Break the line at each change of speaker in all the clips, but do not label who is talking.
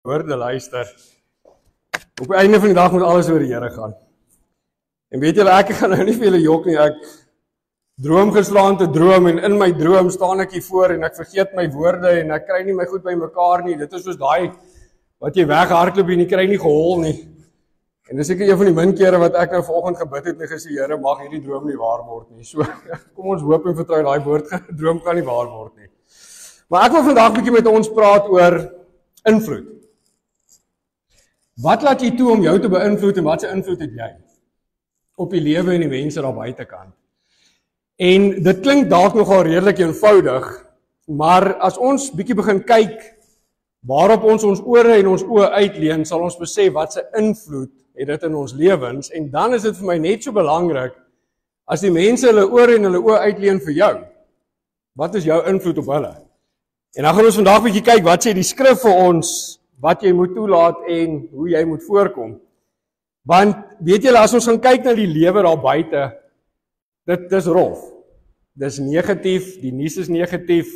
woorde luister, op die einde van die dag moet alles oor die Here gaan. En weet julle, ek gaan nou nie vir julle jok nie, ek droom gisteraan te droom en in my droom staan ek hier voor en ek vergeet my woorde en ek kry nie my goed by mekaar nie. Dit is soos daai wat jy weghardloop en jy kry nie gehol nie. En dis seker een van die min kere wat ek nou vanoggend gebid het en gesê, Here, mag hierdie droom nie waar word nie. So, kom ons hoop en vertrou daai droom kan nie waar word nie. Maar ek wil vandag bietjie met ons praat oor invloed. Wat laat jy toe om jou te beïnvloed en wat se invloed het jy op die lewe en die mense daar buitekant? En dit klink dalk nogal redelik eenvoudig, maar as ons bietjie begin kyk waarop ons ore en ons oë uitleen, sal ons besef wat se invloed het dit in ons lewens, en dan is dit vir my net so belangrik, as die mense hulle ore en hulle oë uitleen vir jou, wat is jou invloed op hulle? En dan gaan ons vandag 'n bietjie kyk, wat sê die skrif vir ons, wat jy moet toelaat en hoe jy moet voorkom. Want, weet julle, as ons gaan kyk na die lewe daar buite, dit is rof. Dis negatief, die nuus is negatief,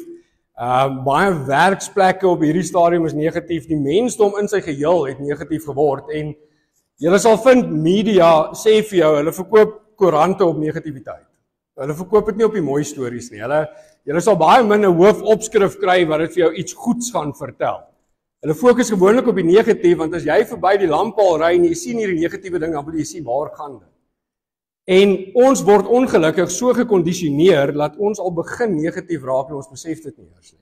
baie werksplekke op hierdie stadium is negatief, die mensdom in sy geheel het negatief geword, en julle sal vind, media sê vir jou, hulle verkoop koerante op negativiteit. Hulle verkoop dit nie op die mooi stories nie. Julle sal baie min 'n hoofopskrif kry wat dit vir jou iets goeds gaan vertel. Hulle fokus gewoonlik op die negatief, want as jy verby die lamppaal ry en jy sien hierdie negatiewe ding, dan wil jy sien waar gaan dit. En ons word ongelukkig so gekondisioneer, dat ons al begin negatief raak en ons besef dit nie eers nie.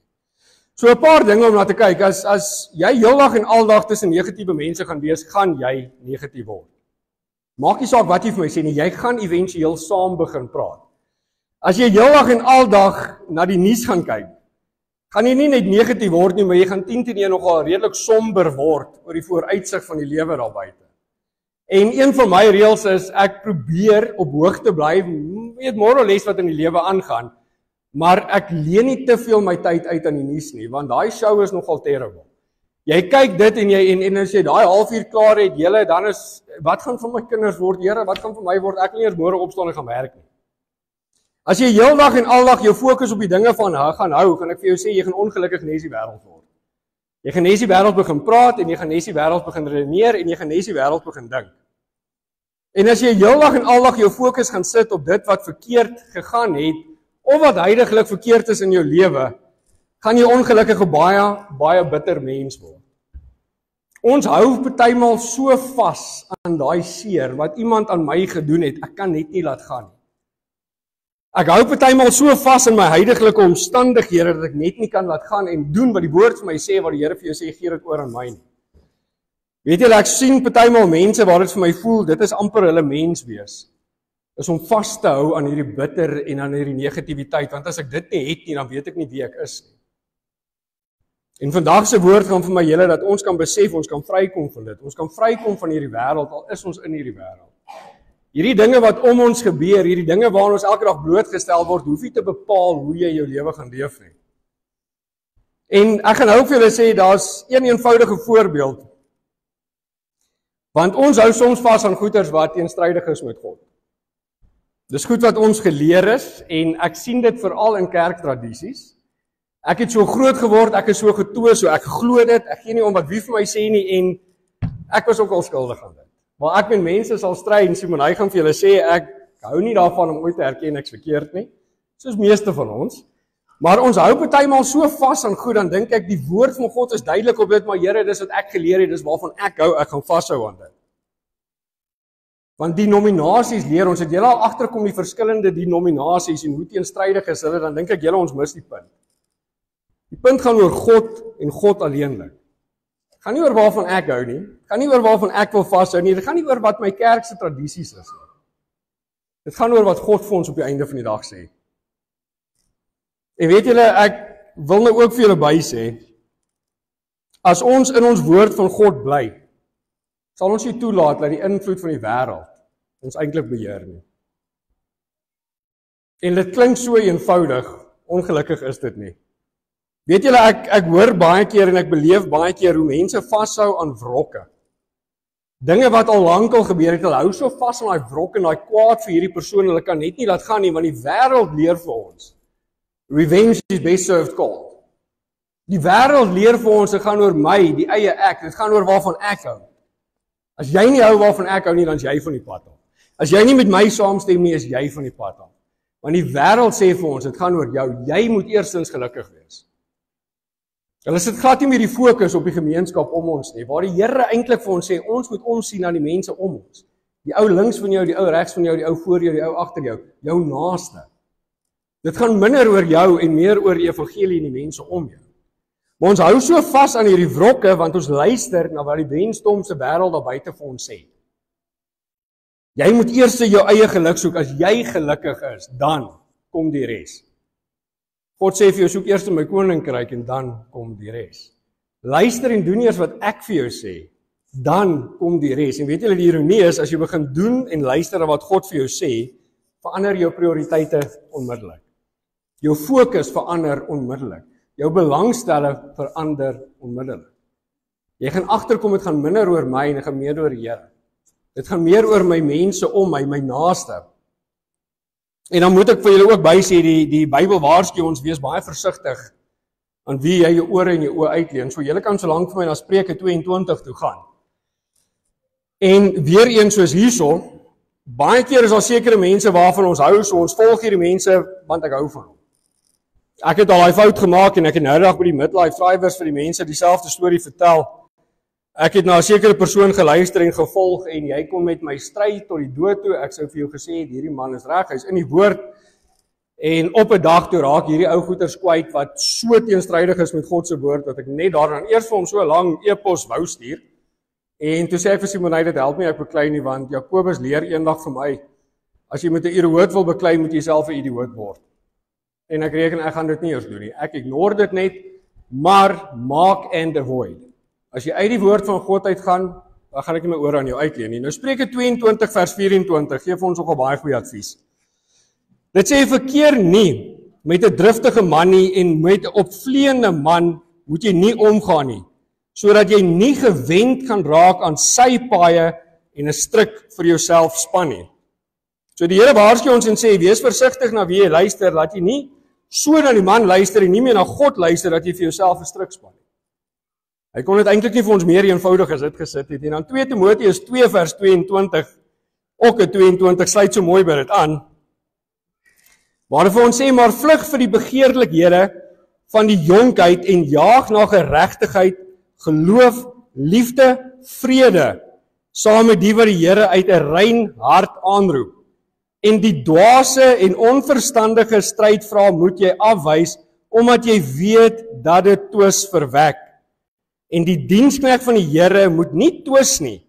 So 'n paar dinge om na te kyk, as jy heeldag en aldag tussen negatiewe mense gaan wees, gaan jy negatief word. Maak nie saak wat jy vir my sê nie, jy gaan éventueel saam begin praat. As jy heeldag en aldag na die nuus gaan kyk, gaan jy nie net negatief word nie, maar jy gaan 10-1 nogal redelik somber word oor die vooruitsig van die lewe daar buite. En een van my reëls is, ek probeer op hoogte bly, weet more or less wat in die lewe aangaan, maar ek leen nie te veel my tyd uit aan die nuus nie, want daai show is nogal terrible. Jy kyk dit en as jy daai halfuur klaar het, julle, dan is, wat gaan van my kinders word, Here, wat gaan van my word, ek wil nie eers môre opstaan en gaan werk nie. As jy heeldag en aldag jou fokus op die dinge van gaan hou, gaan ek vir jou sê, jy gaan ongelukkig nes die wêreld word. Jy gaan nes die wêreld begin praat, en jy gaan nes die wêreld begin redeneer, en jy gaan nes die wêreld begin dink. En as jy heeldag en aldag jou fokus gaan sit op dit wat verkeerd gegaan het, of wat huidigelik verkeerd is in jou lewe, gaan jy ongelukkig 'n baie bitter mens word. Ons hou partymal so vas aan daai seer, wat iemand aan my gedoen het, ek kan net nie laat gaan nie. Ek hou partymal so vas in my huidigelike omstandighede, dat ek net nie kan laat gaan en doen wat die woord vir my sê, wat die Here vir jou sê, gee dit oor aan my nie. Weet julle, ek sien partymal mense waar dit vir my voel, dit is amper hulle mens wees, is om vas te hou aan hierdie bitter en aan hierdie negativiteit, want as ek dit nie het nie, dan weet ek nie wie ek is nie. En vandag se woord gaan vir my julle, dat ons kan besef, ons kan vrykom van dit, ons kan vrykom van hierdie wêreld, al is ons in hierdie wêreld. Hierdie dinge wat om ons gebeur, hierdie dinge waaraan ons elke dag blootgestel word, hoef nie te bepaal hoe jy jou lewe gaan leef nie. En ek gaan nou vir julle sê, daar's een eenvoudige voorbeeld, want ons hou soms vas aan goeders wat teenstrydig is met God. Dis goed wat ons geleer is, en ek sien dit veral in kerktradisies. Ek het so groot geword, ek is so getoe, so ek glo dit, ek gee nie om wat wie vir my sê nie, en ek was ook al skuldig aan dit. Maar ek met mense sal stry, en Simon, hy gaan vir julle sê, ek hou nie daarvan om ooit te erken ek's verkeerd nie, soos meeste van ons, maar ons hou partymal so vas aan goed, dan dink ek, die woord van God is duidelik op dit, maar Here, dis wat ek geleer het, dis waarvan ek hou, ek gaan vashou aan dit. Want denominasies leer, ons het julle al agterkom die verskillende denominasies, en hoe teenstrydig is hulle, dan dink ek julle ons mis die punt. Die punt gaan oor God en God alleenlik. Dit gaan nie oor waarvan ek hou nie, dit gaan nie oor waarvan ek wil vashou nie, dit gaan nie oor wat my kerk se tradisies is nie. Dit gaan oor wat God vir ons op die einde van die dag sê. En weet julle, ek wil nou ook vir julle bysê, as ons in ons woord van God bly, sal ons nie toelaat dat die invloed van die wêreld ons eintlik beheer nie. En dit klink so eenvoudig, ongelukkig is dit nie. Weet julle, ek hoor baie keer en ek beleef baie keer hoe mense vashou aan wrokke. Dinge wat al lankal gebeur het, hulle hou so vas aan daai wrok en daai kwaad vir hierdie persoon, hulle kan net nie laat gaan nie, want die wêreld leer vir ons. Revenge is best served cold. Die wêreld leer vir ons, dit gaan oor my, die eie ek, dit gaan oor waarvan ek hou. As jy nie hou waarvan ek hou nie, dan is jy van die pad af. As jy nie met my saamstem nie, is jy van die pad af. Want die wêreld sê vir ons, dit gaan oor jou, jy moet eerstens gelukkig wees. Hulle sit glad nie meer die fokus op die gemeenskap om ons nie, waar die Here eintlik vir ons sê, ons moet omsien na die mense om ons. Die ou links van jou, die ou regs van jou, die ou voor jou, die ou agter jou naaste. Dit gaan minder oor jou en meer oor die evangelie en die mense om jou. Maar ons hou so vas aan hierdie wrokke, want ons luister na wat die wenstomse wêreld daar buite vir ons sê. Jy moet eers jou eie geluk soek, as jy gelukkig is, dan kom die res. God sê vir jou, soek eers my koninkryk en dan kom die res. Luister en doen eers wat ek vir jou sê, dan kom die res. En weet julle, die ironie is, as jy begin doen en luister na wat God vir jou sê, verander jou prioriteite onmiddellik. Jou fokus verander onmiddellik. Jou belangstelling verander onmiddellik. Jy gaan agterkom, dit gaan minder oor my en dit gaan meer oor die Here. Dit gaan meer oor my mense om my naaste. En dan moet ek vir julle ook bysê, die Bybel waarsku ons, wees baie versigtig aan wie jy jou ore en jou oë uitleen. So julle kan so lank vir my na Spreuke 22 toe gaan. En weer een soos hierso, baie keer is daar sekere mense waarvan ons hou, so ons volg hierdie mense want ek hou van hom. Ek het al daai fout gemaak en ek het nou dag by die midlife drivers vir die mense dieselfde storie vertel. Ek het na 'n sekere persoon geluister en gevolg en jy kom met my stry tot die dood toe. Ek sou vir jou gesê het, hierdie man is reg, hy's in die woord. En op 'n dag toe raak hierdie ou goeters kwyt wat so teenstrydig is met God se woord dat ek net daaraan eers vir hom so lank e-pos wou stuur. En toe sê ek vir Simon, dit help nie ek beklei nie, want Jakobus leer eendag vir my, as jy met 'n idioot wil beklei, moet jy self 'n idioot word. En ek reken ek gaan dit nie eers doen nie. Ek ignore dit net, maar mark and avoid. As jy uit die woord van God uitgaan, dan gaan ek nie my ore aan jou uitleen nie. Nou Spreuke 22 vers 24 gee vir ons nogal baie goeie advies. Dit sê, verkeer nie met 'n driftige man nie en met 'n opvleende man moet jy nie omgaan nie, sodat jy nie gewend kan raak aan sy paaie en 'n stryk vir jouself span nie. So die Here waarsku ons en sê, wees versigtig na wie jy luister, laat jy nie so na die man luister en nie meer na God luister, dat jy vir jouself 'n stryk span nie. Hy kon dit eintlik nie vir ons meer eenvoudig as dit gesit het. En dan 2 Timoteus 2 vers 22, ook 'n 22, sluit so mooi by dit aan. Waar vir ons sê, maar vlug vir die begeerlikhede van die jonkheid en jaag na geregtigheid, geloof, liefde, vrede, saam met die wat die Here uit 'n rein hart aanroep. En die dwaase en onverstandige strydvrae moet jy afwys, omdat jy weet dat dit twis verwek. En die diensknegt van die Here moet nie twis nie,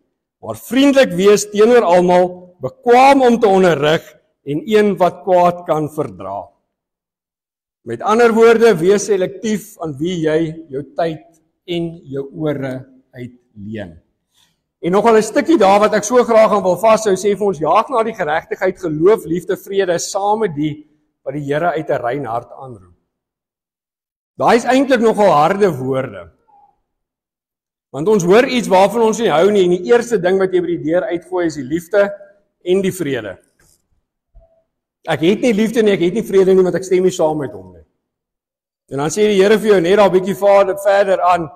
maar vriendelik wees teenoor almal, bekwaam om te onderrig en een wat kwaad kan verdra. Met ander woorde, wees selektief aan wie jy jou tyd en jou ore uitleen. En nogal 'n stukkie daar wat ek so graag aan wil vashou, sê vir ons, jaag na die geregtigheid, geloof, liefde, vrede, saam met die wat die Here uit 'n rein hart aanroep. Daai is eintlik nogal harde woorde. Want ons hoor iets waarvan ons nie hou nie, en die eerste ding wat jy by die deur uitgooi is die liefde en die vrede. Ek het nie liefde nie, ek het nie vrede nie, want ek stem nie saam met hom nie. En dan sê die Here vir jou net daar 'n bietjie verder aan,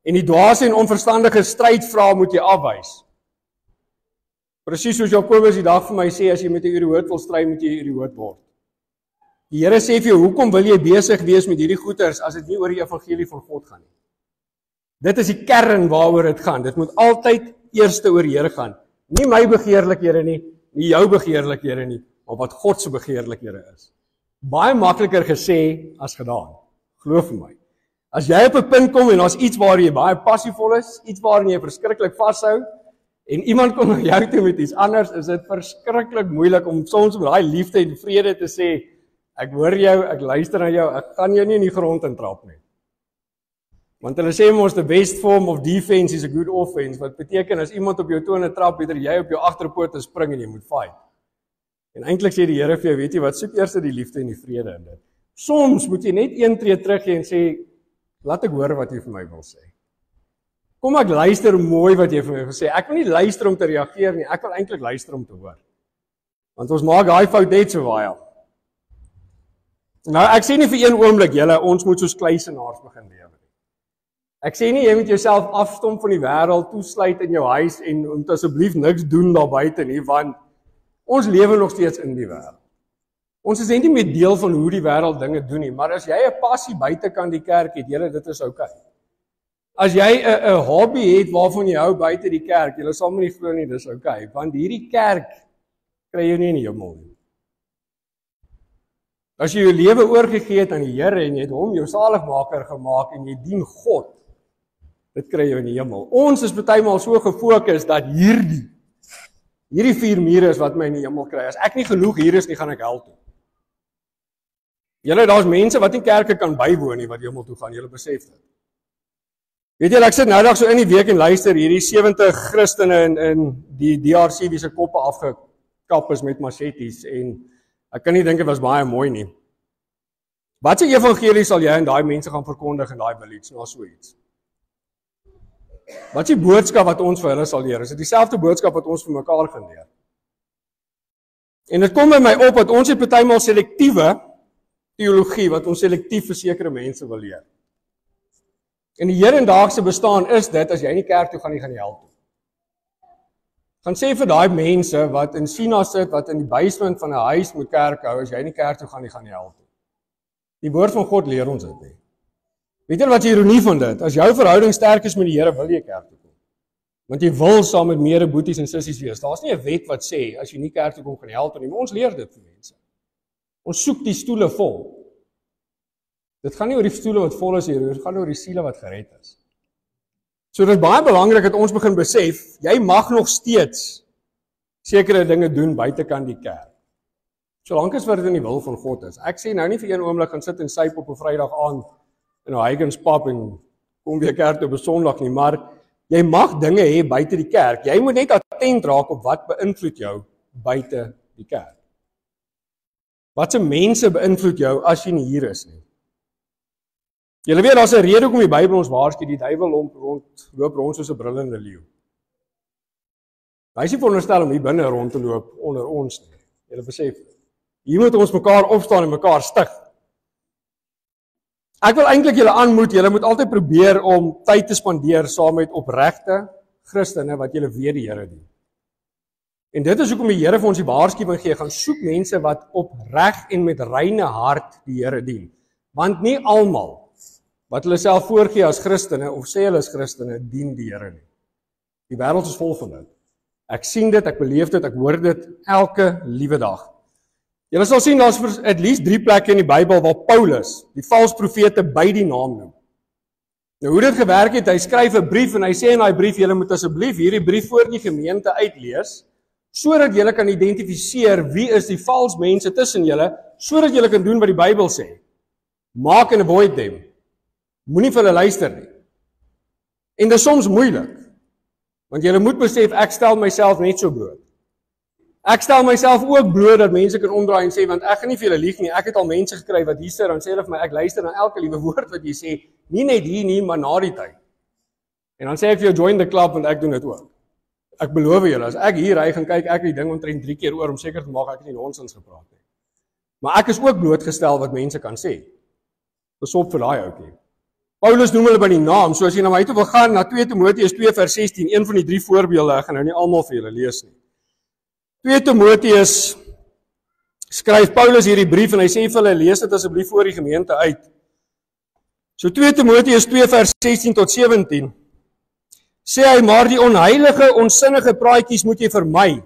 en die dwaase en onverstandige strydvrae moet jy afwys. Presies soos Jakobus die dag vir my sê, as jy met 'n idioot wil stry, moet jy 'n idioot word. Die Here sê vir jou, hoekom wil jy besig wees met hierdie goeters as dit nie oor die evangelie van God gaan nie? Dit is die kern waaroor dit gaan. Dit moet altyd eerste oor die Here gaan. Nie my begeerlikhede nie jou begeerlikhede nie, maar wat God se begeerlikhede is. Baie makliker gesê as gedaan. Glo vir my. As jy op 'n punt kom en daar's iets waar jy baie passievol is, iets waarin jy verskriklik vashou, en iemand kom na jou toe met iets anders, is dit verskriklik moeilik om soms met daai liefde en vrede te sê, ek hoor jou, ek luister na jou, ek gaan jou nie in die grond intrap nie. Want hulle sê mos the best form of defense is a good offense, wat beteken as iemand op jou tone trap, beter jy op jou agterpote spring en jy moet fight. En eintlik sê die Here vir jou, weet jy wat, soek eers die liefde en die vrede in dit. Soms moet jy net een tree terug gee en sê, laat ek hoor wat jy vir my wil sê. Kom ek luister mooi wat jy vir my wil sê. Ek wil nie luister om te reageer nie, ek wil eintlik luister om te hoor. Want ons maak daai fout net so baie. Nou ek sê nie vir een oomblik julle ons moet soos kluisenaars begin lewe nie. Ek sê nie jy moet jouself afstomp van die wêreld, toesluit in jou huis en moet asseblief niks doen daar buite nie, want ons lewe nog steeds in die wêreld. Ons is net nie meer deel van hoe die wêreld dinge doen nie, maar as jy 'n passie buitekant die kerk het, julle, dit is oukei. As jy 'n hobby het waarvan jy hou buite die kerk, julle sal my nie glo nie, dis oukei, want hierdie kerk kry jy nie in die hemel nie. As jy jou lewe oorgegee het aan die Here en jy het hom jou saligmaker gemaak en jy dien God, dit kry jy in die hemel. Ons is partymal so gefokus dat hierdie 4 mure is wat my in die hemel kry. As ek nie genoeg hier is nie, gaan ek hel toe. Julle, daar's mense wat nie kerke kan bywoon nie wat hemel toe gaan, julle besef dit. Weet julle, ek sit nou dag so in die week en luister hierdie 70 Christene in die DRC wie se koppe afgekap is met machetes en ek kan nie dink dit was baie mooi nie. Wat se evangelie sal jy aan daai mense gaan verkondig in daai village na so iets? Wat is die boodskap wat ons vir hulle sal leer? Is dit dieselfde boodskap wat ons vir mekaar gaan leer? En dit kom by my op dat ons het partymal selektiewe teologie wat ons selektief vir sekere mense wil leer. En die hedendaagse bestaan is dit, as jy in die kerk toe gaan, jy gaan die hel toe. Gaan sê vir daai mense wat in China sit, wat in die basement van 'n huis moet kerk hou, as jy in die kerk toe gaan, jy gaan die hel toe. Die woord van God leer ons dit nie. Weet jy wat die ironie van dit? As jou verhouding sterk is met die Here, wil jy kerk toe kom. Want jy wil saam met meere boeties en sissies wees. Daar's nie 'n wet wat sê, as jy nie kerk toe kom, gaan jy hel toe nie, maar ons leer dit vir mense. Ons soek die stoele vol. Dit gaan nie oor die stoele wat vol is hier, dit gaan oor die siele wat gered is. So dit is baie belangrik dat ons begin besef, jy mag nog steeds sekere dinge doen buitekant die kerk. Solank as wat dit in die wil van God is. Ek sê nou nie vir een oomblik gaan sit en syp op 'n Vrydag aand in 'n Huygens pub en kom weer kerk toe op 'n Sondag nie, maar jy mag dinge hê buite die kerk. Jy moet net attent raak op wat beïnvloed jou buite die kerk. Watse mense beïnvloed jou as jy nie hier is nie? Julle weet, daar's 'n rede hoekom die Bybel ons waarsku, die duiwel loop rond soos 'n brullende leeu. Hy is nie veronderstel om hier binne rond te loop onder ons nie. Julle besef, hier moet ons mekaar opstaan en mekaar stig. Ek wil eintlik julle aanmoed, julle moet altyd probeer om tyd te spandeer saam met opregte Christene wat julle weet die Here dien. En dit is hoekom die Here vir ons die waarskuwing gee, gaan soek mense wat opreg en met reine hart die Here dien. Want nie almal wat hulle self voorgee as Christene of sê hulle is Christene, dien die Here nie. Die wêreld is vol van dit. Ek sien dit, ek beleef dit, ek hoor dit elke liewe dag. Julle sal sien daar's at least 3 plekke in die Bybel waar Paulus die valse profete by die naam noem. Nou hoe dit gewerk het, hy skryf 'n brief en hy sê in daai brief, julle moet asseblief hierdie brief voor die gemeente uitlees, sodat julle kan identifiseer wie is die valse mense tussen julle, sodat julle kan doen wat die Bybel sê. Maak and avoid them. Moenie vir hulle luister nie. En dit is soms moeilik, want julle moet besef, ek stel myself net so bloot. Ek stel myself ook bloot dat mense kan omdraai en sê, want ek gaan nie vir julle lieg nie, ek het al mense gekry wat hier sit, dan sê hulle vir my, ek luister na elke liewe woord wat jy sê, nie net hier nie, maar na die tyd. En dan sê ek vir jou, join the club, want ek doen dit ook. Ek beloof julle, as ek hier ry, gaan kyk ek die ding omtrent 3 keer oor, om seker te maak ek het nie nonsens gepraat nie. Maar ek is ook blootgestel wat mense kan sê. Pas op vir daai ouetjie. Paulus noem hulle by die naam, so as jy na my toe wil gaan, na 2 Timoteus 2 vers 16, een van die 3 voorbeelde, ek gaan nou nie almal vir julle lees nie. 2 Timoteus skryf Paulus hierdie brief en hy sê vir hulle, lees dit asseblief voor die gemeente uit. So 2 Timoteus 2 vers 16 tot 17, sê hy, maar die onheilige, onsinnige praatjies moet jy vermy,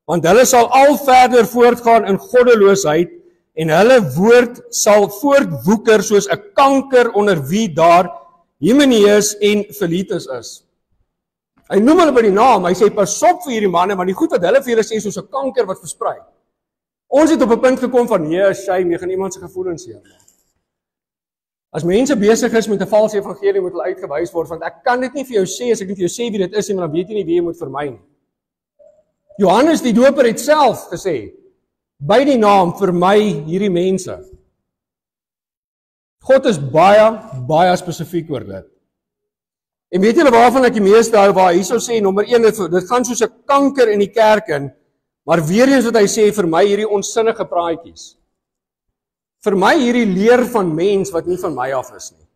want hulle sal al verder voortgaan in goddeloosheid, en hulle woord sal voortwoeker soos 'n kanker onder wie daar Hymenaeus en Philetus is. Hy noem hulle by die naam, hy sê pas op vir hierdie manne, want die goed wat hulle vir julle sê soos 'n kanker wat versprei. Ons het op 'n punt gekom van nee, shame, jy gaan iemand se gevoelens seermaak. As mense besig is met 'n valse evangelie, moet hulle uitgewys word, want ek kan dit nie vir jou sê as ek nie vir jou sê wie dit is nie, maar dan weet jy nie wie jy moet vermy nie. Johannes die Doper het self gesê, by die naam vermy hierdie mense. God is baie spesifiek oor dit. En weet julle waarvan ek die meeste hou, waar hy sou sê, nommer 1, dit gaan soos 'n kanker in die kerk in, maar weer eens wat hy sê, vermy hierdie onsinnige praatjies. Vermy hierdie leer van mens wat nie van my af is nie.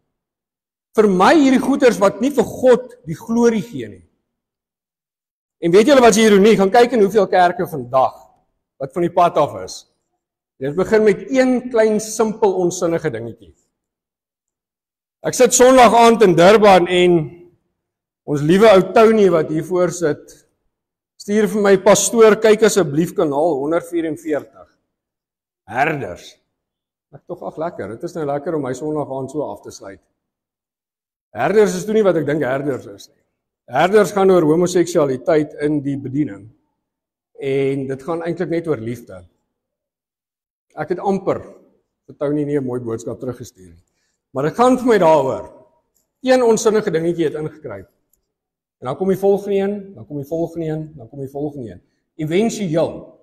vir my hierdie goeders wat nie vir God die glorie gee nie. En weet julle wat is ironie? Gaan kyk in hoeveel kerke vandag wat van die pad af is. Dit begin met een klein simpel onsinnige dingetjie. Ek sit Sondag aand in Durban en ons liewe ou Tony wat hier voor sit, stuur vir my pastoor, kyk asseblief kanaal 144. Herders. Ek tog ag lekker. Dit is nou lekker om my Sondag aand so af te sluit. Herders is toe nie wat ek dink herders is nie. Herders gaan oor homoseksualiteit in die bediening. En dit gaan eintlik net oor liefde. Ek het amper vir Tony nie 'n mooi boodskap teruggestuur nie. Maar dit gaan vir my daaroor. Een onsinnige dingetjie het ingekruip. En dan kom die volgende een, dan kom die volgende een, dan kom die volgende een. Eventueel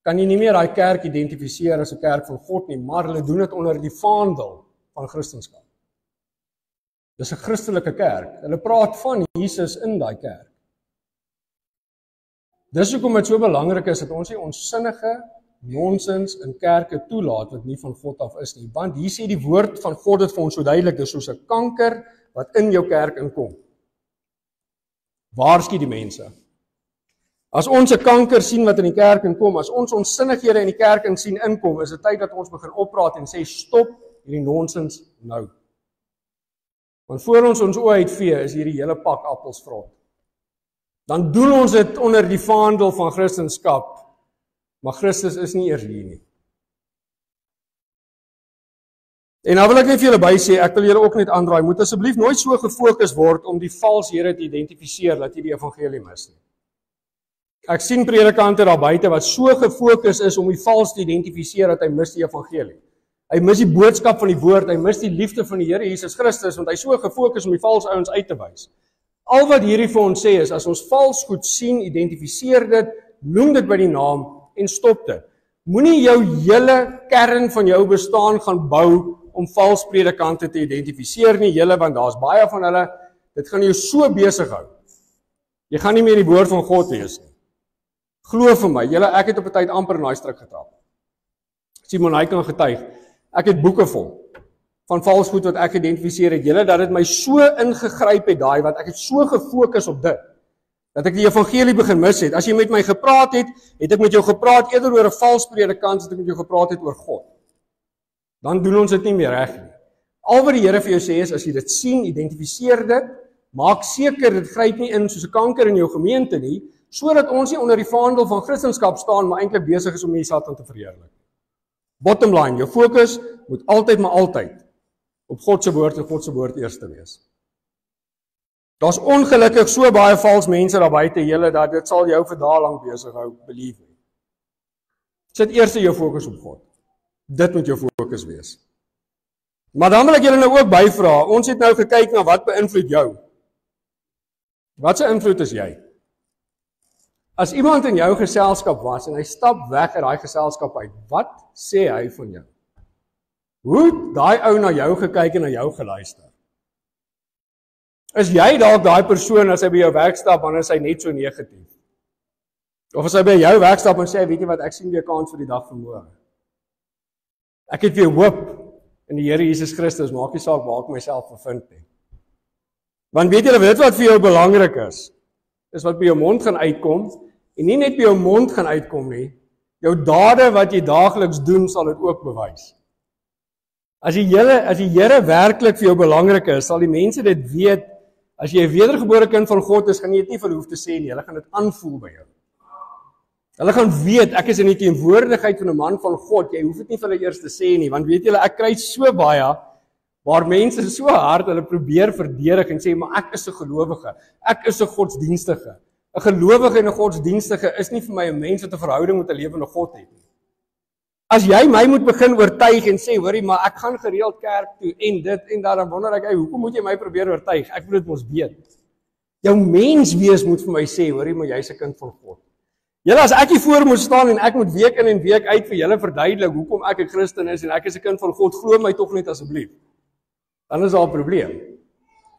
kan jy nie meer daai kerk identifiseer as 'n kerk van God nie, maar hulle doen dit onder die vaandel van Christendom. Dis 'n Christelike kerk. Hulle praat van Jesus in daai kerk. Dis hoekom dit so belangrik is dat ons nie onsinnige nonsens in kerke toelaat wat nie van God af is nie. Want hier sê die woord van God dit vir ons so duidelik, dis soos 'n kanker wat in jou kerk inkom. Waarsku die mense. As ons 'n kanker sien wat in die kerk inkom, as ons onsinnighede in die kerk sien inkom, is dit tyd dat ons begin oppraat en sê stop hierdie nonsens nou. Want voor ons oë uitvee is hierdie hele pak appels vrot. Dan doen ons dit onder die vaandel van Christendom, maar Christus is nie eers hier nie. En nou wil ek net vir julle bysê, ek wil julle ook net aandraai, moet asseblief nooit so gefokus word om die valse here te identifiseer dat jy die evangelie mis nie. Ek sien predikante daar buite wat so gefokus is om die vals te identifiseer dat hy mis die evangelie. Hy mis die boodskap van die woord, hy mis die liefde van die Here Jesus Christus, want hy so gefokus om die vals ouens uit te wys. Al wat hierdie vir ons sê is, as ons vals goed sien, identifiseer dit, noem dit by die naam en stop dit. Moenie jou hele kern van jou bestaan gaan bou om vals predikante te identifiseer nie, julle, want daar's baie van hulle, dit gaan jou so besig hou. Jy gaan nie meer die woord van God lees nie. Glo vir my, julle, ek het op 'n tyd amper in daai struik getrap. Simon, hy kan getuig. Ek het boeke vol van vals goed wat ek identifiseer het. Julle, dat dit my so ingegryp het daai, wat ek het so gefokus op dit, dat ek die evangelie begin mis het. As jy met my gepraat het, het ek met jou gepraat eerder oor 'n vals predikant, as ek met jou gepraat het oor God. Dan doen ons dit nie meer reg nie. Al wat die Here vir jou sê is, as jy dit sien, identifiseer dit, maak seker dit gryp nie in soos 'n kanker in jou gemeente nie, sodat ons nie onder die vaandel van Christendom staan, maar eintlik besig is om die Satan te verheerlik. Bottom line, jou fokus moet altyd maar altyd op God se woord en God se woord eers te wees. Daar's ongelukkig so baie vals mense daar buite, julle, dat dit sal jou vir dae lank besig hou, believe me. Sit eers jou fokus op God. Dit moet jou fokus wees. Maar dan wil ek julle nou ook byvra, ons het nou gekyk na wat beïnvloed jou. Wat se invloed is jy? As iemand in jou geselskap was en hy stap weg uit daai geselskap uit, wat sê hy van jou? Hoe het daai ou na jou gekyk en na jou geluister? Is jy dalk daai persoon as hy by jou werk stap, dan is hy net so negatief? Of as hy by jou werk stap en sê, weet jy wat, ek sien weer kans vir die dag van môre. Ek het weer hoop in die Here Jesus Christus, maak nie saak waar ek myself bevind nie. Want weet julle, weet wat vir jou belangrik is wat by jou mond gaan uitkom, en nie net by jou mond gaan uitkom nie, jou dade wat jy daagliks doen, sal dit ook bewys. As die Here werklik vir jou belangrik is, sal die mense dit weet. As jy 'n wedergebore kind van God is, gaan jy dit nie vir hoef te sê nie, hulle gaan dit aanvoel by jou. Hulle gaan weet, ek is in die teenwoordigheid van 'n man van God, jy hoef dit nie vir hulle eers te sê nie, want weet julle, ek kry so baie, waar mense so hard hulle probeer verdedig en sê, maar ek is 'n gelowige, ek is 'n godsdienstige. 'n Gelowige en 'n godsdienstige is nie vir my 'n mens wat 'n verhouding met 'n lewende God het nie. As jy my moet begin oortuig en sê, hoorie, maar ek gaan gereeld kerk toe en dit en dat, dan wonder ek, hoekom moet jy my probeer oortuig? Ek moet dit mos weet. Jou menswees moet vir my sê, hoorie, maar jy's 'n kind van God. Julle, as ek hier voor moet staan en ek moet week in en week uit vir julle verduidelik hoekom ek 'n Christen is en ek is 'n kind van God, glo my tog net asseblief. Dan is daar 'n probleem.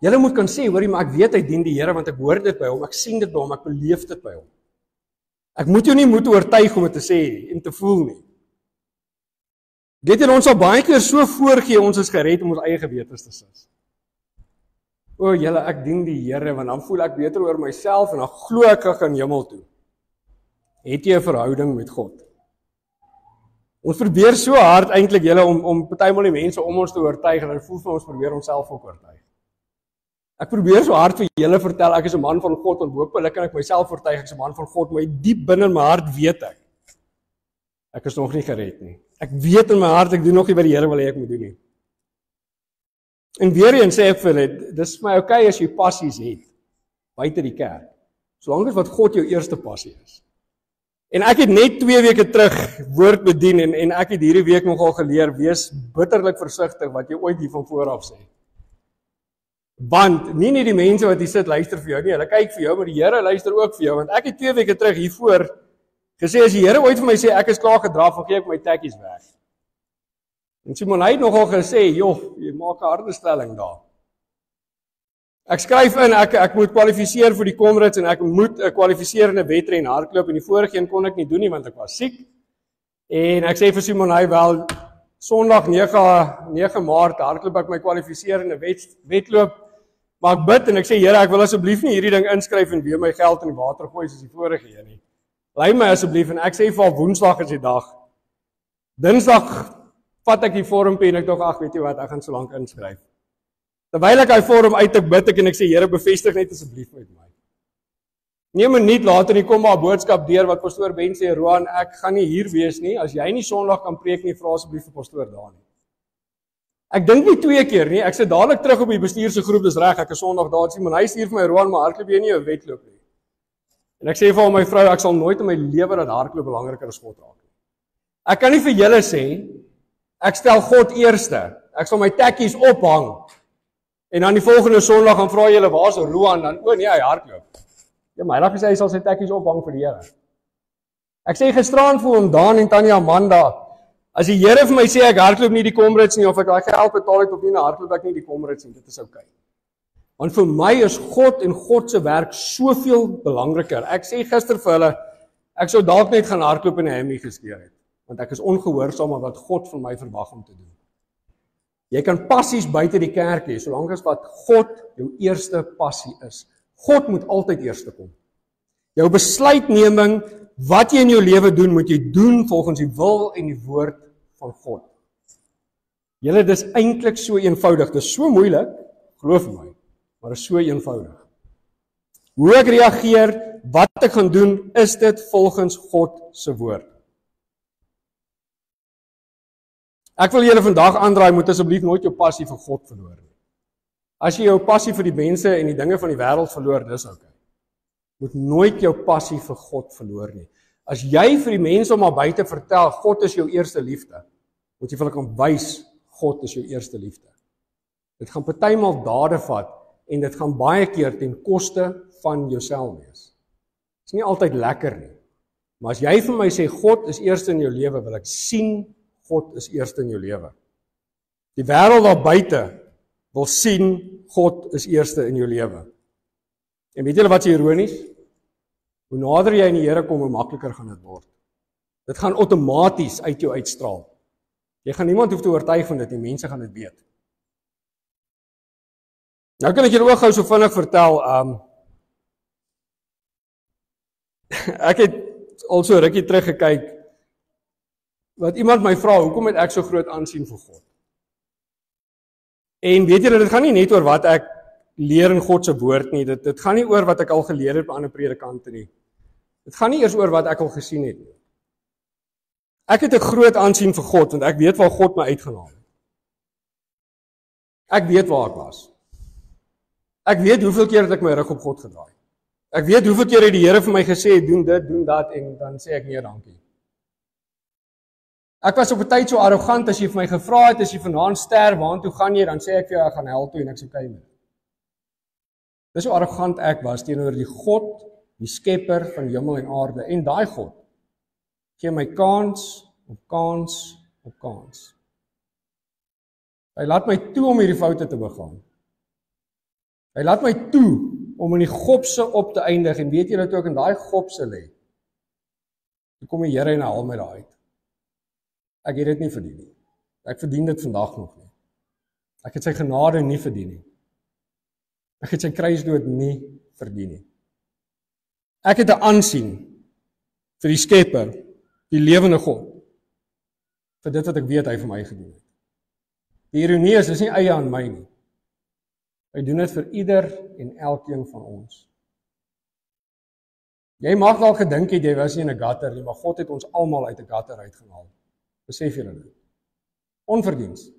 Julle moet kan sê, hoorie, maar ek weet hy dien die Here want ek hoor dit by hom, ek sien dit by hom, ek beleef dit by hom. Ek moet jou nie moet oortuig om dit te sê en te voel nie. Weet jy, ons sal baie keer so voorgee ons is gered om ons eie gewetes te sis. O julle, ek dien die Here, want dan voel ek beter oor myself en dan glo ek gaan hemel toe. Het jy 'n verhouding met God? Ons probeer so hard eintlik julle om partymal die mense om ons te oortuig en dit voel vir ons probeer onsself ook oortuig. Ek probeer so hard vir julle vertel ek is 'n man van God en hopelik kan ek myself oortuig ek is 'n man van God, maar diep binne in my hart weet ek is nog nie gered nie. Ek weet in my hart ek doen nog nie wat die Here wil hê ek moet doen nie. En weer eens sê ek vir hulle, dis vir my okay as jy passies het buite die kerk, solank as wat God jou eerste passie is. En ek het net 2 weke terug woord bedien en ek het hierdie week nogal geleer, wees bitterlik versigtig wat jy ooit hier van vooraf sê. Want nie net die mense wat hier sit luister vir jou nie, hulle kyk vir jou, maar die Here luister ook vir jou, want ek het 2 weke terug hiervoor gesê, as die Here ooit vir my sê, ek is klaar gedraf, dan gee ek my tekkies weg. En Simon, hy het nogal gesê, joh, jy maak 'n harde stelling daar. Ek skryf in, ek moet kwalifiseer vir die Comrades en ek moet 'n kwalifiserende wedren hardloop en die vorige een kon ek nie doen nie want ek was siek. En ek sê vir Simon, hy wel Sondag 9 Maart hardloop ek my kwalifiserende wedloop. Maar ek bid en ek sê Here, ek wil asseblief nie hierdie ding inskryf en weer my geld in die water gooi soos die vorige een nie. Lei my asseblief en ek sê vir al Woensdag is die dag. Dinsdag vat ek die vormpie en ek dink ag, weet jy wat, ek gaan so lank inskryf. Terwyl ek hy vorm uit ek bid en ek sê Here, bevestig net asseblief met my. Nie 'n minuut later nie kom maar 'n boodskap deur wat pastoor Ben sê, Roan, ek gaan nie hier wees nie. As jy nie Sondag kan preek nie, vra asseblief vir pastoor Dani. Ek dink nie 2 keer nie. Ek sit dadelik terug op die bestuur se groep, dis reg, ek is Sondag daar, sien, maar hy stuur vir my Roan, maar hardloop jy nie 'n wedloop nie. En ek sê vir my vrou, ek sal nooit in my lewe dat hardloop belangriker as God raak nie. Ek kan nie vir julle sê ek stel God eerste. Ek sal my tekkies ophang. En dan die volgende Sondag gaan vra julle, waar's Roan? Dan o nee, hy hardloop. Ja, maar hy sê hy sal sy tekkies ophang vir die Here. Ek sê gisteraan vir hom Dan en Tannie Amanda, as die Here vir my sê ek hardloop nie die Comrades nie of ek daai geld betaal het of nie, dan hardloop ek nie die Comrades nie. Dit is okay. Want vir my is God en God se werk soveel belangriker. Ek sê gister vir hulle, ek sou dalk net gaan hardloop en 'n hemie geskeur het, want ek is ongehoorsaam aan wat God van my verwag om te doen. Jy kan passies buite die kerk hê, solank as wat God jou eerste passie is. God moet altyd eerste kom. Jou besluitneming, wat jy in jou lewe doen, moet jy doen volgens die wil en die woord van God. Julle, dis eintlik so eenvoudig. Dis so moeilik, glo my, maar dit is so eenvoudig. Hoe ek reageer, wat ek gaan doen, is dit volgens God se woord. Ek wil julle vandag aandraai, moet asseblief nooit jou passie vir God verloor nie. As jy jou passie vir die mense en die dinge van die wêreld verloor, dis okay. Moet nooit jou passie vir God verloor nie. As jy vir die mense om daar buite vertel, God is jou eerste liefde, moet jy vir hulle kan wys, God is jou eerste liefde. Dit gaan partymal dade vat, en dit gaan baie keer ten koste van jouself wees. Dit is nie altyd lekker nie, maar as jy vir my sê, God is eerste in jou lewe, wil ek sien, God is eerste in jou lewe. Die wêreld daar buite wil sien, God is eerste in jou lewe. En weet julle wat is ironies? Hoe nader jy aan die Here kom, hoe makliker gaan dit word. Dit gaan outomaties uit jou uitstraal. Jy gaan niemand hoef te oortuig van dit, die mense gaan dit weet. Nou kan ek julle ook gou so vinnig vertel, ek het al so rukkie terug gekyk, wat iemand my vra, hoekom het ek so groot aansien vir God? En weet julle, dit gaan nie net oor wat ek leer in God se woord nie, dit gaan nie oor wat ek al geleer het by ander predikante nie. Dit gaan nie eers oor wat ek al gesien het nie. Ek het 'n groot aansien vir God, want ek weet waar God my uitgehaal het. Ek weet waar ek was. Ek weet hoeveel keer het ek my rug op God gedraai. Ek weet hoeveel keer het die Here vir my gesê, doen dit, doen dat, en dan sê ek nee, dankie. Ek was op 'n tyd so arrogant, as jy vir my gevra het, as jy vanaand sterf, waartoe gaan jy, dan sê ek vir jou, ek gaan hel toe en ek's okay met. Dis hoe arrogant ek was teenoor die God, die skepper van hemel en aarde, en daai God gee my kans op kans op kans. Hy laat my toe om hierdie foute te begaan. Hy laat my toe om in die gopse op te eindig, en weet jy dat ek in daai gopse lê? Toe kom die Here en haal my daar uit. Ek het dit nie verdien nie. Ek verdien dit vandag nog nie. Ek het sy genade nie verdien nie. Ek het sy kruisdood nie verdien nie. Ek het 'n aansien vir die Skepper, die lewende God, vir dit wat ek weet hy vir my gedoen het. Die ironie is, dis nie eie aan my nie. Hy doen dit vir ieder en elkeen van ons. Jy mag dalk gedink het jy was nie in 'n gutter nie, maar God het ons almal uit 'n gutter uitgehaal. Besef julle dit? Onverdiens.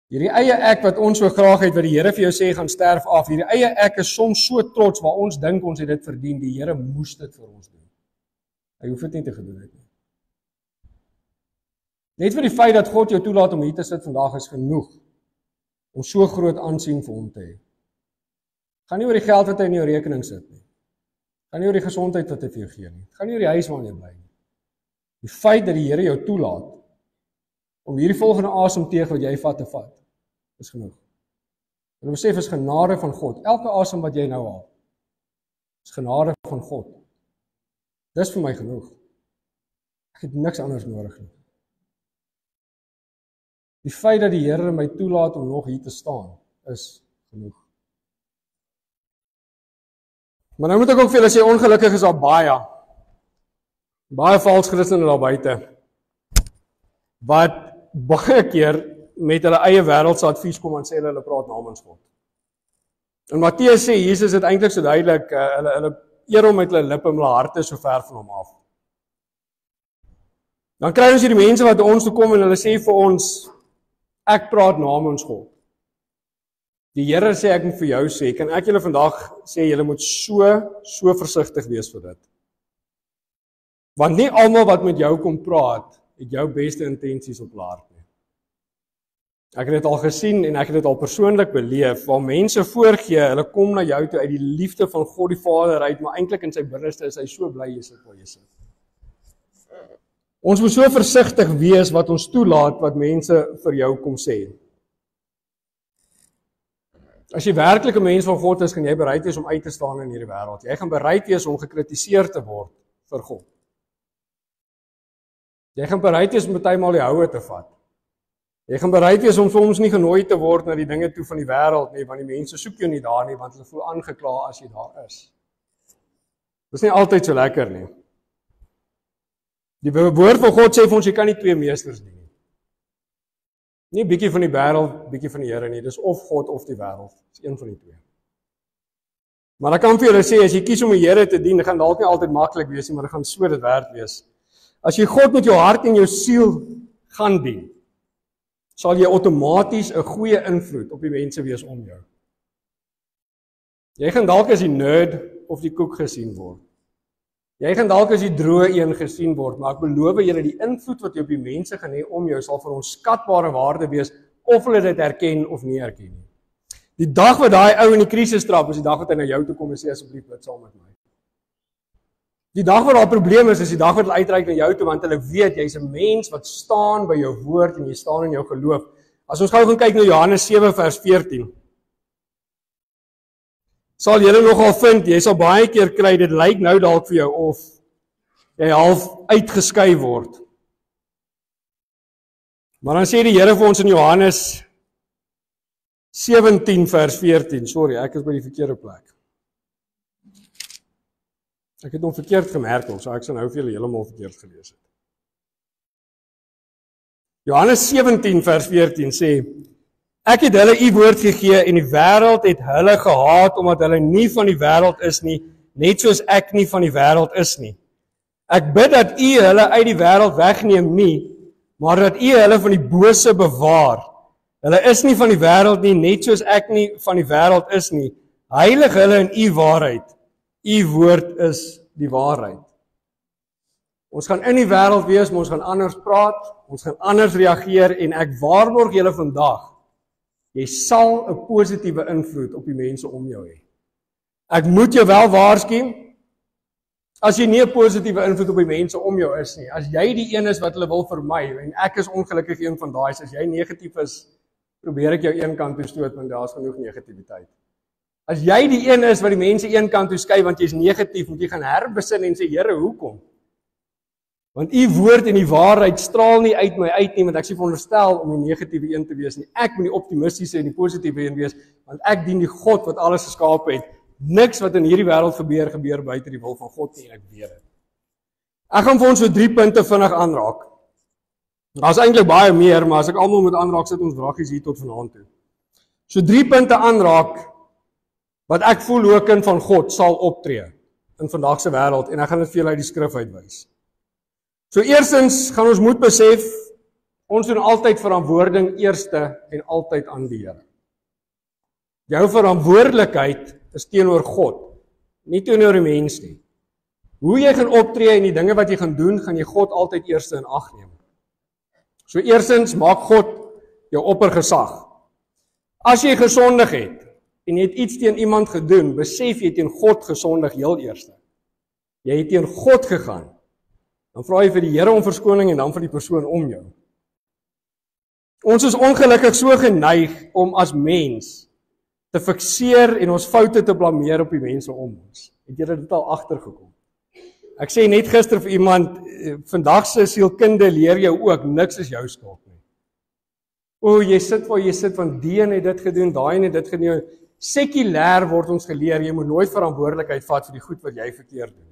Hierdie eie ek wat ons so graag het, wat die Here vir jou sê gaan sterf af, hierdie eie ek is soms so trots waar ons dink ons het dit verdien, die Here moes dit vir ons doen. Hy hoef dit nie te gedoen het nie. Net vir die feit dat God jou toelaat om hier te sit vandag is genoeg om so groot aansien vir hom te hê. Gaan nie oor die geld wat hy in jou rekening sit nie. Gaan nie oor die gesondheid wat hy vir jou gee nie. Gaan nie oor die huis waarin jy bly nie. Die feit dat die Here jou toelaat om hierdie volgende asemteug wat jy vat te vat, is genoeg. Jy besef is genade van God. Elke asem wat jy nou haal, is genade van God. Dis vir my genoeg. Ek het niks anders nodig nie. Die feit dat die Here my toelaat om nog hier te staan, is genoeg. Maar nou moet ek ook vir julle sê, ongelukkig is daar baie vals Christene daar buite, wat baie keer met hulle eie wêreldse advies kom en sê hulle praat namens God. En Matteus sê, Jesus het eintlik so duidelik, hulle eer hom met hulle lippe, maar hulle harte is so ver van hom af. Dan kry ons hierdie mense wat ons toe kom en hulle sê vir ons, ek praat namens God. Die Here sê ek moet vir jou sê, kan ek julle vandag sê, julle moet so versigtig wees vir dit. Want nie almal wat met jou kom praat, het jou beste intensies op hart nie. Ek het dit al gesien en ek het dit al persoonlik beleef, waar mense voorgee, hulle kom na jou toe uit die liefde van God die Vader uit, maar eintlik in sy binneste is hy so bly jy sit waar jy sit. Ons moet so versigtig wees wat ons toelaat wat mense vir jou kom sê. As jy werklik 'n mens van God is, kan jy bereid wees om uit te staan in hierdie wêreld. Jy gaan bereid wees om gekritiseer te word vir God. Jy gaan bereid wees om partymal die houe te vat. Jy gaan bereid wees om soms nie genooi te word na die dinge toe van die wêreld nie, want die mense soek jou nie daar nie, want hulle voel aangekla as jy daar is. Dis nie altyd so lekker nie. Die woord van God sê vir ons, jy kan nie twee meesters dien nie. Nie 'n bietjie van die wêreld, bietjie van die Here nie, dis of God of die wêreld, dis een van die twee. Maar ek kan vir julle sê, as jy kies om die Here te dien, dit gaan dalk nie altyd maklik wees nie, maar dit gaan so dit werd wees. As jy God met jou hart en jou siel gaan dien, sal jy outomaties 'n goeie invloed op die mense wees om jou. Jy gaan dalk as die nerd of die koek gesien word. Jy gaan dalk as die droë een gesien word, maar ek beloof julle die invloed wat jy op die mense gaan hê om jou sal vir ons skatbare waarde wees, of hulle dit erken of nie erken nie. Die dag wat daai ou in die krisis trap, is die dag wat hy na jou toe kom en sê asseblief bid saam met my. Die dag wat daar 'n probleem is die dag wat hulle uitreik na jou toe, want hulle weet jy's 'n mens wat staan by jou woord en jy staan in jou geloof. As ons gou gaan kyk na Johannes 7 vers 14. Sal julle nogal vind, jy sal baie keer kry, dit lyk nou dalk vir jou of jy half uitgeskei word. Maar dan sê die Here vir ons in Johannes 17 vers 14, sorry, ek is by die verkeerde plek. Ek het hom verkeerd gemerk, so ek sal nou vir julle heeltemal verkeerd gelees het. Johannes 17 vers 14 sê, ek het hulle u woord gegee en die wêreld het hulle gehaat omdat hulle nie van die wêreld is nie, net soos ek nie van die wêreld is nie. Ek bid dat u hulle uit die wêreld wegneem nie, maar dat u hulle van die bose bewaar. Hulle is nie van die wêreld nie, net soos ek nie van die wêreld is nie. Heilig hulle in u waarheid. U woord is die waarheid. Ons gaan in die wêreld wees, maar ons gaan anders praat, ons gaan anders reageer en ek waarborg julle vandag, jy sal 'n positiewe invloed op die mense om jou hê. Ek moet jou wel waarsku, as jy nie 'n positiewe invloed op die mense om jou is nie, as jy die een is wat hulle wil vermy, en ek is ongelukkig een van daai, as jy negatief is, probeer ek jou een kant toe stoot, want daar's genoeg negativiteit. As jy die een is wat die mense een kant toe skuif, want jy's negatief, moet jy gaan herbesin en sê, Here, hoekom? Want u woord en die waarheid straal nie uit my uit nie, want ek is nie veronderstel om die negatiewe een te wees nie. Ek moet die optimistiese en die positiewe een wees, want ek dien die God wat alles geskaap het. Niks wat in hierdie wêreld gebeur, gebeur buite die wil van God nie, en ek weet dit. Ek gaan vir ons so 3 punte vinnig aanraak. Daar's eintlik baie meer, maar as ek almal moet aanraak, sit ons wraggies hier tot vanaand toe. So 3 punte aanraak, wat ek voel hoe 'n kind van God sal optree in vandag se wêreld, en ek gaan dit vir julle uit die skrif uitwys. So eerstens gaan ons moet besef, ons doen altyd verantwoording eerste en altyd aan die Here. Jou verantwoordelikheid is teenoor God, nie teenoor die mens nie. Hoe jy gaan optree en die dinge wat jy gaan doen, gaan jy God altyd eerste in ag neem. So eerstens, maak God jou oppergesag. As jy gesondig het, en jy het iets teen iemand gedoen, besef jy teen God gesondig heel eerste. Jy het teen God gegaan. Dan vra jy vir die Here om verskoning en dan vir die persoon om jou. Ons is ongelukkig so geneig om as mens te fikseer en ons foute te blameer op die mense om ons. Het julle dit al agtergekom? Ek sê net gister vir iemand, vandag se sielkunde leer jou ook, niks is jou skuld nie. O, jy sit waar jy sit, want die een het dit gedoen, daai een het dit gedoen. Sekulêr word ons geleer, jy moet nooit verantwoordelikheid vat vir die goed wat jy verkeerd doen.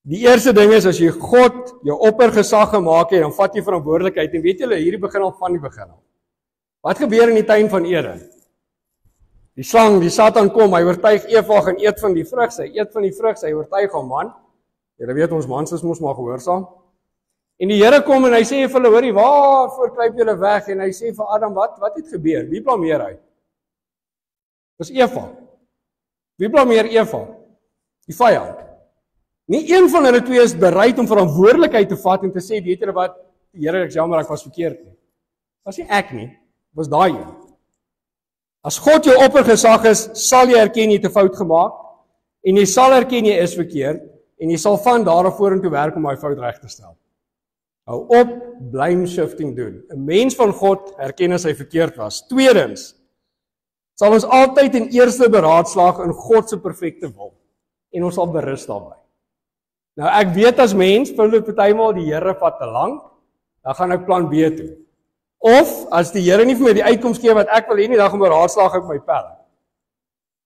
Die eerste ding is, as jy God jou oppergesag gemaak het, dan vat jy verantwoordelikheid, en weet julle, hierdie begin al van die begin al. Wat gebeur in die tuin van Eden? Die slang, die Satan kom, hy oortuig Eva gaan eet van die vrug, sy eet van die vrug, sy oortuig haar man. Julle weet ons mans is mos maar gehoorsaam. En die Here kom en hy sê vir hulle, hoorie, waarvoor kruip julle weg? En hy sê vir Adam, wat het gebeur? Wie blameer hy? Dis Eva. Wie blameer Eva? Die vyand. Nie een van hulle twee is bereid om verantwoordelikheid te vat en te sê, weet julle wat, Here, ek is jammer, ek was verkeerd nie. Was nie ek nie, was daai een. As God jou oppergesag is, sal jy erken jy het 'n fout gemaak, en jy sal erken jy is verkeerd, en jy sal van daar af vorentoe werk om daai fout reg te stel. Hou op, blame shifting doen. 'n Mens van God erken as hy verkeerd was. Tweedens, sal ons altyd en eerste beraadslaag in God se perfekte wil, en ons sal berus daarby. Nou ek weet as mens, vir dit partymal die Here vat te lank, dan gaan ek plan B toe. Of, as die Here nie vir my die uitkoms gee wat ek wil hê nie, dan gaan beraadslaag ek my pelle.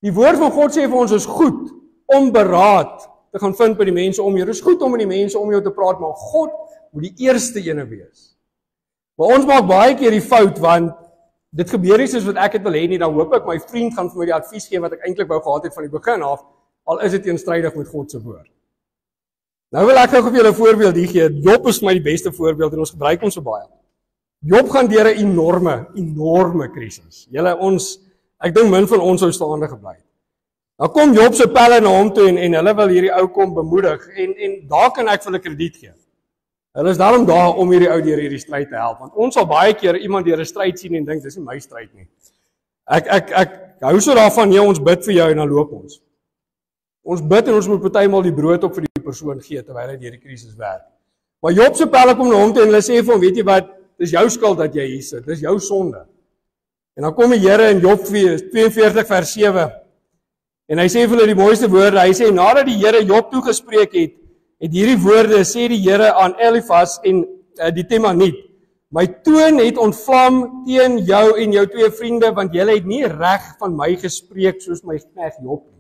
Die woord van God sê vir ons is goed om beraad te gaan vind by die mense om jou. Dit is goed om met die mense om jou te praat, maar God moet die eerste ene wees. Maar ons maak baie keer die fout, want dit gebeur nie soos wat ek het wil hê nie, dan hoop ek my vriend gaan vir my die advies gee wat ek eintlik wou gehad het van die begin af, al is dit teenstrydig met God se woord. Nou wil ek gou vir julle 'n voorbeeld hier gee. Job is vir my die beste voorbeeld en ons gebruik hom so baie. Job gaan deur 'n enorme krisis. Ek dink min van ons sou staande gebly het. Nou kom Job se pelle na hom toe en hulle wil hierdie ou kom bemoedig en daar kan ek vir hulle krediet gee. Hulle is daarom daar om hierdie ou deur hierdie stryd te help, want ons sal baie keer iemand deur 'n stryd sien en dink dis nie my stryd nie. Ek hou so daarvan, nee, ons bid vir jou en dan loop ons. Ons bid en ons moet partymal die brood op vir die persoon gee terwyl hy deur die krisis werk. Maar Job se pelle kom na hom toe en hulle sê vir hom, weet jy wat, dis jou skuld dat jy hier sit, dis jou sonde. En dan kom die Here in Job 42 vers 7 en hy sê vir hulle die mooiste woorde, hy sê, nadat die Here Job toegespreek het hierdie woorde, sê die Here aan Elifas en die Temaniet, my toon het ontvlam teen jou en jou twee vriende, want julle het nie reg van my gespreek soos my knegt Job nie.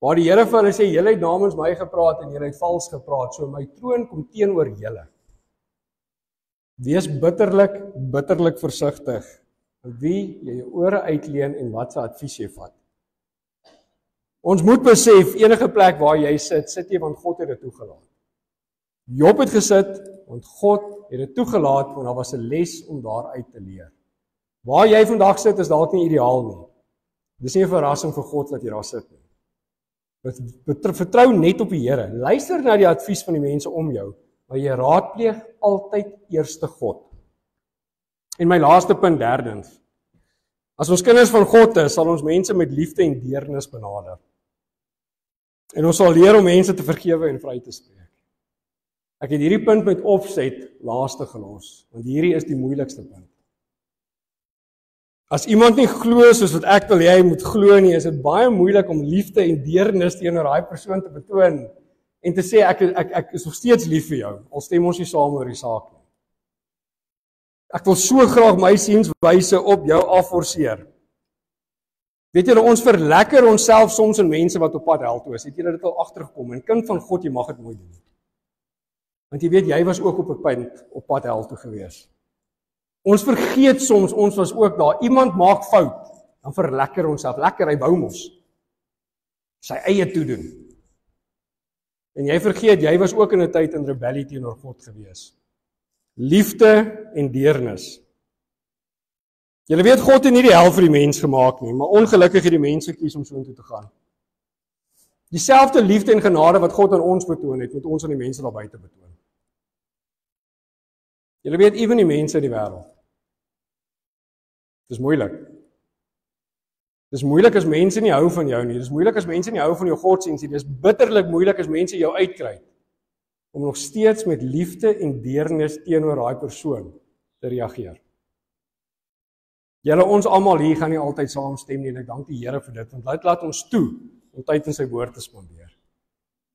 Waar die Here vir hulle sê, julle het namens my gepraat en julle het vals gepraat, so my troon kom teenoor julle. Wees bitterlik versigtig aan wie jy jou ore uitleen en wat se advies jy vat. Ons moet besef, enige plek waar jy sit jy want God het dit toegelaat. Job het gesit, want God het dit toegelaat, want daar was 'n les om daaruit te leer. Waar jy vandag sit is dalk nie ideaal nie. Dis nie 'n verrassing vir God dat jy daar sit nie. Vertrou net op die Here. Luister na die advies van die mense om jou, maar jy raadpleeg altyd eerste God. En my laaste punt, derdens. As ons kinders van God is, sal ons mense met liefde en deernis benader. En ons sal leer om mense te vergewe en vry te spreek. Ek het hierdie punt met opset laaste gelos, want hierdie is die moeilikste punt. As iemand nie glo soos wat ek wil hê hy moet glo nie, is dit baie moeilik om liefde en deernis teenoor daai persoon te betoon en te sê ek is nog steeds lief vir jou, al stem ons nie saam oor die saak nie. Ek wil so graag my sienswyse op jou afforceer. Weet julle, ons verlekker onsself soms in mense wat op pad hel toe is. Het julle dit al agtergekom? En kind van God, jy mag dit nooit doen. Want jy weet, jy was ook op 'n punt op pad hel toe gewees. Ons vergeet soms, ons was ook daar. Iemand maak fout, dan verlekker ons self. Lekker, hy wou mos. Sy eie toedoen. En jy vergeet, jy was ook in 'n tyd in rebellie teenoor God gewees. Liefde en deernis. Julle weet, God het nie die hel vir die mens gemaak nie, maar ongelukkig het die mense kies om soontoe te gaan. Dieselfde liefde en genade wat God aan ons betoon het, moet ons aan die mense daar buite betoon. Julle weet, ewen die mense in die wêreld. Dis moeilik. Dis moeilik as mense nie hou van jou nie. Dis moeilik as mense nie hou van jou godsdienst nie. Dis bitterlik moeilik as mense jou uitkry om nog steeds met liefde en deernis teenoor daai persoon te reageer. Julle, ons almal hier gaan nie altyd saamstem nie en ek dank die Here vir dit, want laat ons toe om tyd in sy woord te spandeer.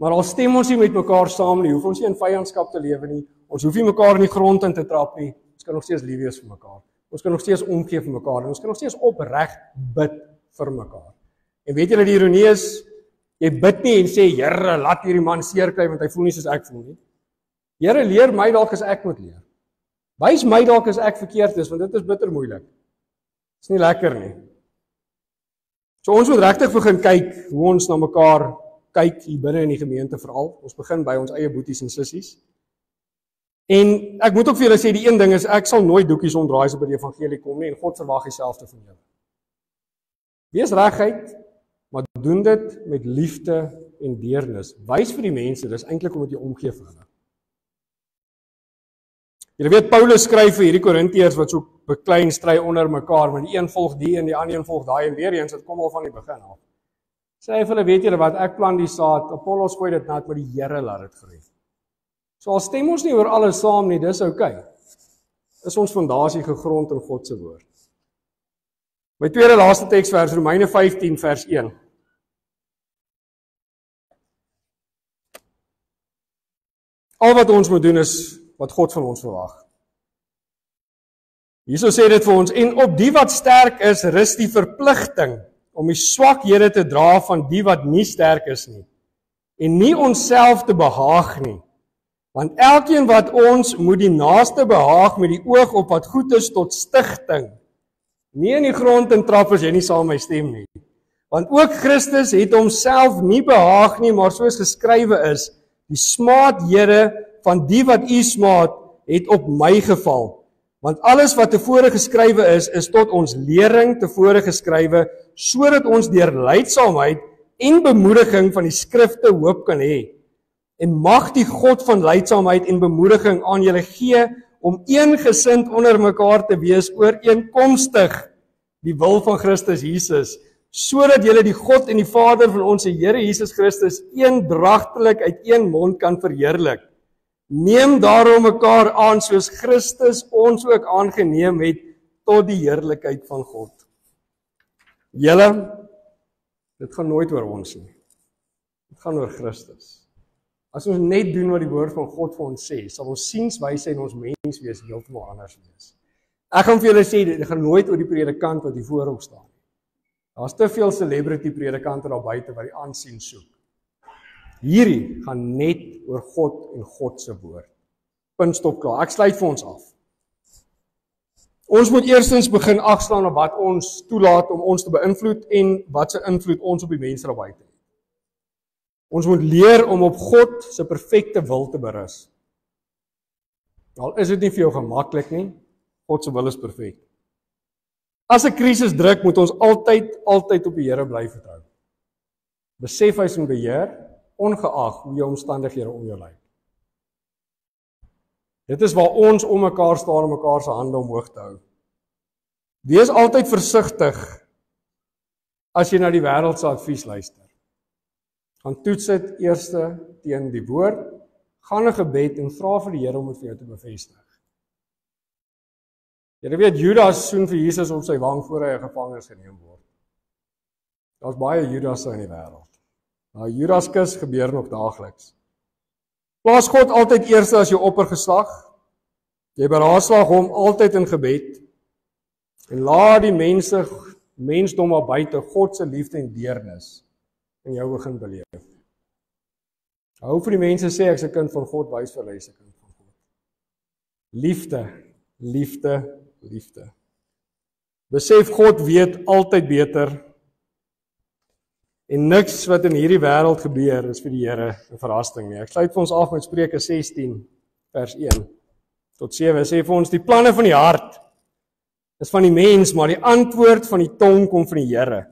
Maar al stem ons nie met mekaar saam nie, hoef ons nie in vyandskap te lewe nie, ons hoef nie mekaar in die grond in te trap nie, ons kan nog steeds lief wees vir mekaar, ons kan nog steeds omgee vir mekaar, en ons kan nog steeds opreg bid vir mekaar. En weet julle, die ironie is, jy bid nie en sê, Here, laat hierdie man seer kry, want hy voel nie soos ek voel nie. Here, leer my dalk as ek moet leer. Wys my dalk as ek verkeerd is, want dit is bitter moeilik. Dit is nie lekker nie. So ons moet regtig begin kyk hoe ons na mekaar kyk hier binne in die gemeente veral. Ons begin by ons eie boeties en sissies. En ek moet ook vir julle sê, die een ding is, ek sal nooit doekies omdraai as op die evangelie kom nie, en God verwag dieselfde van julle. Wees reguit, maar doen dit met liefde en deernis. Wys vir die mense, dis eintlik omdat jy omgee vir hulle. Julle weet, Paulus skryf vir hierdie Korintiërs wat so beklei en stry onder mekaar, want die een volg die en die ander een volg daai, en weer eens, dit kom al van die begin af. Sê hy vir hulle, weet julle wat, ek plant die saad, Apollos gooi dit nat, maar die Here laat dit groei. So al stem ons nie oor alles saam nie, dis okay. Is ons fondasie gegrond in God se woord. My tweede laaste teksvers, Romeine 15 vers 1. Al wat ons moet doen is wat God van ons verwag. Hierso sê dit vir ons, en op die wat sterk is, rus die verpligting om die swakhede te dra van die wat nie sterk is nie, en nie onsself te behaag nie. Want elkeen wat ons moet die naaste behaag met die oog op wat goed is tot stigting. Nie in die grond en trap as jy nie saam my stem nie. Want ook Christus het homself nie behaag nie, maar soos geskrywe is, die smaathede van die wat u smaad, het op my geval. Want alles wat tevore geskrywe is tot ons lering tevore geskrywe, sodat ons deur lydsaamheid en bemoediging van die skrifte hoop kan hê. En mag die God van lydsaamheid en bemoediging aan julle gee om eengesind onder mekaar te wees ooreenkomstig die wil van Christus Jesus, sodat julle die God en die Vader van ons Here Jesus Christus eendragtelik uit een mond kan verheerlik. Neem daarom mekaar aan soos Christus ons ook aangeneem het tot die heerlikheid van God. Julle, dit gaan nooit oor ons nie. Dit gaan oor Christus. As ons net doen wat die woord van God vir ons sê, sal ons sienswyse en ons menswees heeltemal anders wees. Ek gaan vir julle sê, dit gaan nooit oor die predikant wat hier voorop staan. Daar's te veel celebrity predikante daar buite wat die aansien soek. Hierdie gaan net oor God en God se woord. Punt, stop, klaar. Ek sluit vir ons af. Ons moet eerstens begin agslaan op wat ons toelaat om ons te beïnvloed en wat se invloed ons op die mense daar buite het. Ons moet leer om op God se perfekte wil te berus. Al is dit nie vir jou gemaklik nie, God se wil is perfek. As 'n krisis druk, moet ons altyd op die Here bly vertrou. Besef hy is in beheer, ongeag hoe jou omstandighede om jou lyk. Dit is waar ons om mekaar staan om mekaar se hande omhoog te hou. Wees altyd versigtig as jy na die wêreld se advies luister. Gaan toets dit eers teen die woord, gaan 'n gebed en vra vir die Here om dit vir jou te bevestig. Julle weet, Judas soen vir Jesus op sy wang voor hy 'n gevangenis geneem word. Daar's baie Judasse in die wêreld. Nou, Judaskus gebeur nog daagliks. Plaas God altyd eerste as jou oppergeslag. Jy beraadslaag hom altyd in gebed. En laat die mensdom maar buite God se liefde en deernis in jou begin beleef. Hou vir die mense sê ek's 'n kind van God, wys vir hulle ek's 'n kind van God. Liefde, liefde, liefde. Besef God weet altyd beter. En niks wat in hierdie wêreld gebeur is vir die Here 'n verrassing nie. Ek sluit vir ons af met Spreuke 16 vers 1 tot 7. Sê vir ons die planne van die hart is van die mens, maar die antwoord van die tong kom van die Here.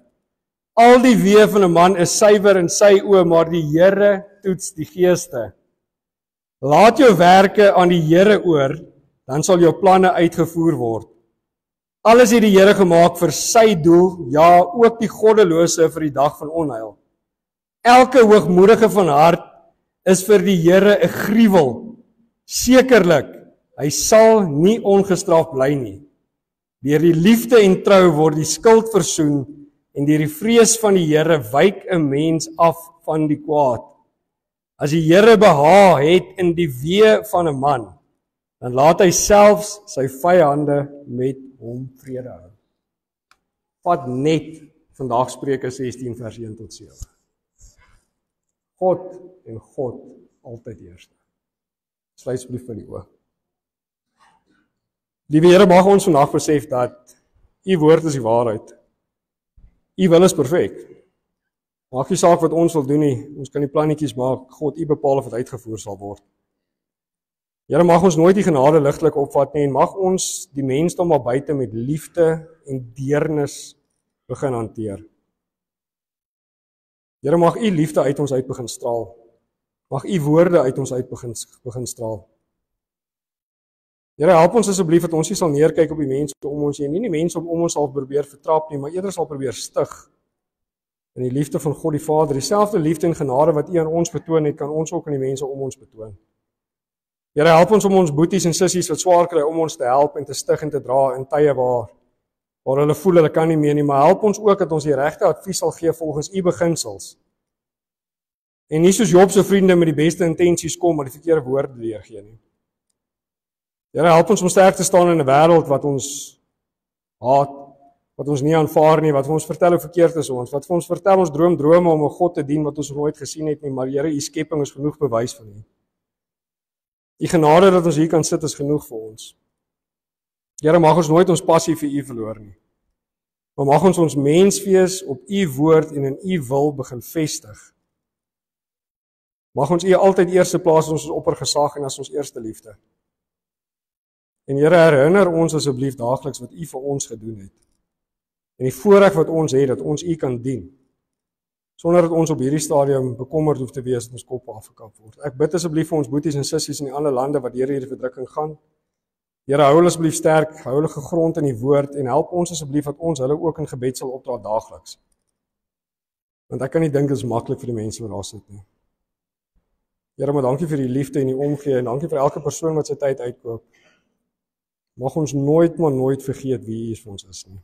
Al die weë van 'n man is suiwer in sy oë, maar die Here toets die geeste. Laat jou werke aan die Here oor, dan sal jou planne uitgevoer word. Alles het die Here gemaak vir sy doel, ja, ook die goddelose vir die dag van onheil. Elke hoogmoedige van hart is vir die Here 'n gruwel. Sekerlik, hy sal nie ongestraf bly nie. Deur die liefde en trou word die skuld versoen en deur die vrees van die Here wyk 'n mens af van die kwaad. As die Here behaag het in die weë van 'n man, dan laat hy selfs sy vyande met hom vrede hou. Vat net vandag Spreuke 16 vers 1 tot 7. God en God altyd eerste. Sluit asseblief vir die oë. Liewe Here, mag ons vandag besef dat U woord is die waarheid. U wil is perfek. Maak nie saak wat ons wil doen nie, ons kan die plannetjies maak, God, U bepaal of dit uitgevoer sal word. Here, mag ons nooit die genade ligtelik opvat nie en mag ons die mensdom maar buite met liefde en deernis begin hanteer. Here, mag U liefde uit ons uit begin straal. Mag U woorde uit ons uit begin straal. Here, help ons asseblief dat ons nie sal neerkyk op die mense om ons heen nie, die mense om ons sal probeer vertrap nie, maar eerder sal probeer stig in die liefde van God die Vader. Dieselfde liefde en genade wat U aan ons betoon het, kan ons ook aan die mense om ons betoon. Here, help ons om ons boeties en sissies wat swaar kry om ons te help en te stig en te dra in tye waar hulle voel hulle kan nie meer nie, maar help ons ook dat ons die regte advies sal gee volgens U beginsels. En nie soos Job se vriende met die beste intensies kom, maar die verkeerde woorde deurgee nie. Here, help ons om sterk te staan in 'n wêreld wat ons haat, wat ons nie aanvaar nie, wat vir ons vertel hoe verkeerd is ons, wat vir ons vertel ons drome om 'n God te dien wat ons nooit gesien het nie, maar Here, U skepping is genoeg bewys van U. U genade dat ons hier kan sit is genoeg vir ons. Here, mag ons nooit ons passie vir U verloor nie. Maar mag ons menswees op U woord en in U wil begin vestig. Mag ons U altyd eerste plaas in ons oppergesag en as ons eerste liefde. En Here, herinner ons asseblief daagliks wat U vir ons gedoen het. En die voorreg wat ons het, dat ons U kan dien. Sonder dat ons op hierdie stadium bekommerd hoef te wees dat ons koppe afgekap word. Ek bid asseblief vir ons boeties en sissies in die ander lande wat deur hierdie verdrukking gaan. Here, hou hulle asseblief sterk, hou hulle gegrond in die woord en help ons asseblief dat ons hulle ook in gebed sal opdra daagliks. Want ek kan nie dink dit is maklik vir die mense wat daar sit nie. Here, maar dankie vir die liefde en die omgee en dankie vir elke persoon wat sy tyd uitkoop. Mag ons nooit vergeet wie U vir ons is nie.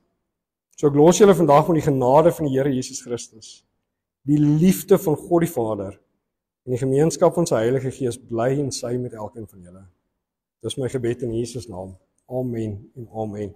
So ek los julle vandag met die genade van die Here Jesus Christus, die liefde van God die Vader en die gemeenskap van sy Heilige Gees bly en sy met elkeen van julle. Dis my gebed in Jesus naam. Amen en amen.